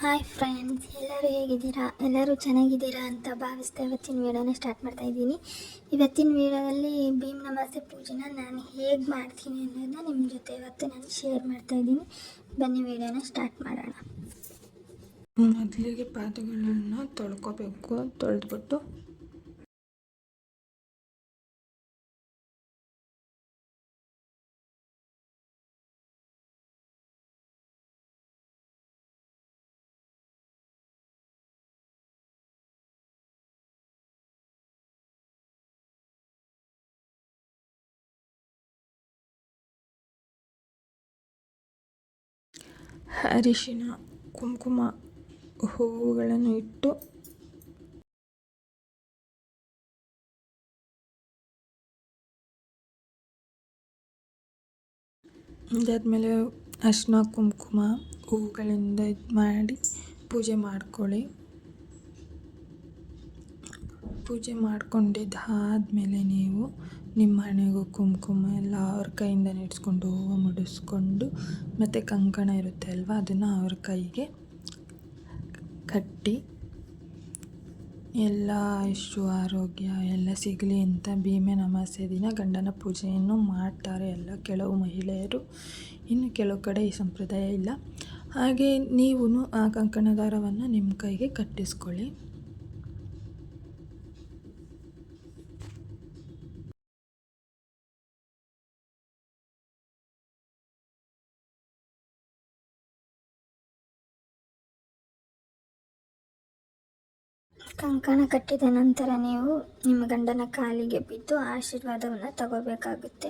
Hi friends, ಎಲ್ಲರೂ ಹೇಗಿದ್ದೀರಾ? ಎಲ್ಲರೂ ಚೆನ್ನಾಗಿದ್ದೀರಾ ಅಂತ ಭಾವಿಸ್ತಾ ಇವತ್ತಿನ ವೀಡಿಯೋನ ಸ್ಟಾರ್ಟ್ ಮಾಡ್ತಾ ಇದ್ದೀನಿ. ಇವತ್ತಿನ ವೀಡಿಯೋದಲ್ಲಿ ಭೀಮ್ ನಮಾಸೆ ಪೂಜೆನ ನಾನು ಹೇಗೆ ಮಾಡ್ತೀನಿ ಅನ್ನೋದನ್ನ ನಿಮ್ಮ ಜೊತೆ ಇವತ್ತು ನಾನು ಶೇರ್ ಮಾಡ್ತಾ ಇದ್ದೀನಿ. ಬನ್ನಿ ವೀಡಿಯೋನ ಸ್ಟಾರ್ಟ್ ಮಾಡೋಣ. ಮೊದಲಿಗೆ ಪಾತ್ರೆಗಳನ್ನು ತೊಳ್ಕೊಬೇಕು. ತೊಳೆದ್ಬಿಟ್ಟು ಅರಿಶಿನ, ಕುಂಕುಮ, ಹೂವುಗಳನ್ನು ಇಟ್ಟು ಅದಾದಮೇಲೆ ಅರಿಶಿನ, ಕುಂಕುಮ, ಹೂವುಗಳಿಂದ ಇದು ಮಾಡಿ ಪೂಜೆ ಮಾಡ್ಕೊಳ್ಳಿ. ಪೂಜೆ ಮಾಡ್ಕೊಂಡಿದ್ದಾದಮೇಲೆ ನೀವು ನಿಮ್ಮ ಹಣೆಗೂ ಕುಂಕುಮ ಎಲ್ಲ ಅವ್ರ ಕೈಯಿಂದ ಇಡಿಸ್ಕೊಂಡು ಹೂವು ಮುಡಿಸ್ಕೊಂಡು ಮತ್ತು ಕಂಕಣ ಇರುತ್ತೆ ಅಲ್ವ, ಅದನ್ನು ಅವ್ರ ಕೈಗೆ ಕಟ್ಟಿ ಎಲ್ಲ ಆಯುಷ್ಷು ಆರೋಗ್ಯ ಎಲ್ಲ ಸಿಗಲಿ ಅಂತ ಭೀಮನ ಅಮಾವಾಸ್ಯೆ ದಿನ ಗಂಡನ ಪೂಜೆಯನ್ನು ಮಾಡ್ತಾರೆ ಕೆಲವು ಮಹಿಳೆಯರು. ಇನ್ನು ಕೆಲವು ಕಡೆ ಈ ಸಂಪ್ರದಾಯ ಇಲ್ಲ. ಹಾಗೆ ನೀವು ಆ ಕಂಕಣ ದಾರವನ್ನು ನಿಮ್ಮ ಕೈಗೆ ಕಟ್ಟಿಸ್ಕೊಳ್ಳಿ. ಕಂಕಣ ಕಟ್ಟಿದ ನಂತರ ನೀವು ನಿಮ್ಮ ಗಂಡನ ಕಾಲಿಗೆ ಬಿದ್ದು ಆಶೀರ್ವಾದವನ್ನು ತಗೋಬೇಕಾಗುತ್ತೆ.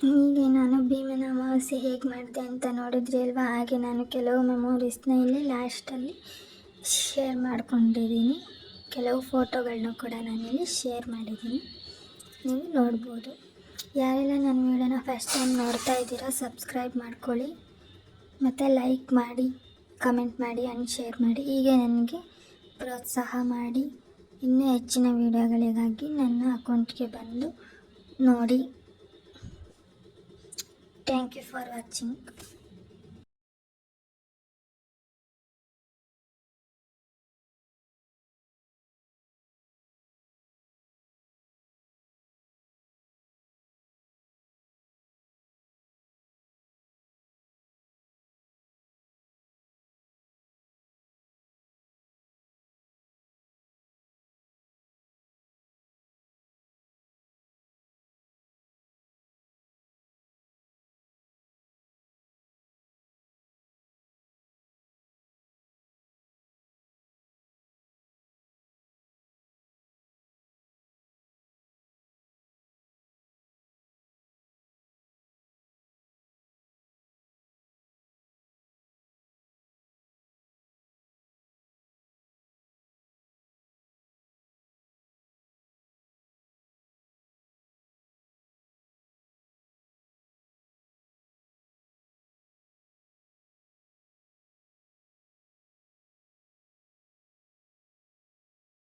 ಹೀಗೆ ನಾನು ಭೀಮನ ಅಮಾವಾಸ್ಯೆ ಹೇಗೆ ಮಾಡಿದೆ ಅಂತ ನೋಡಿದ್ರಿ ಅಲ್ವಾ. ಹಾಗೆ ನಾನು ಕೆಲವು ಮೆಮೊರೀಸ್ನ ಇಲ್ಲಿ ಲಾಸ್ಟಲ್ಲಿ ಶೇರ್ ಮಾಡ್ಕೊಂಡಿದ್ದೀನಿ. ಕೆಲವು ಫೋಟೋಗಳನ್ನೂ ಕೂಡ ನಾನಿಲ್ಲಿ ಶೇರ್ ಮಾಡಿದ್ದೀನಿ, ನೀವು ನೋಡ್ಬೋದು. ಯಾರೆಲ್ಲ ನನ್ನ ವೀಡಿಯೋನ ಫಸ್ಟ್ ಟೈಮ್ ನೋಡ್ತಾ ಇದ್ದೀರಾ ಸಬ್ಸ್ಕ್ರೈಬ್ ಮಾಡ್ಕೊಳ್ಳಿ, ಮತ್ತು ಲೈಕ್ ಮಾಡಿ, ಕಮೆಂಟ್ ಮಾಡಿ ಆ್ಯಂಡ್ ಶೇರ್ ಮಾಡಿ. ಹೀಗೆ ನನಗೆ ಪ್ರೋತ್ಸಾಹ ಮಾಡಿ ಇನ್ನೂ ಹೆಚ್ಚಿನ ವೀಡಿಯೋಗಳಿಗಾಗಿ ನನ್ನ ಅಕೌಂಟ್ಗೆ ಬಂದು ನೋಡಿ. Thank you for watching.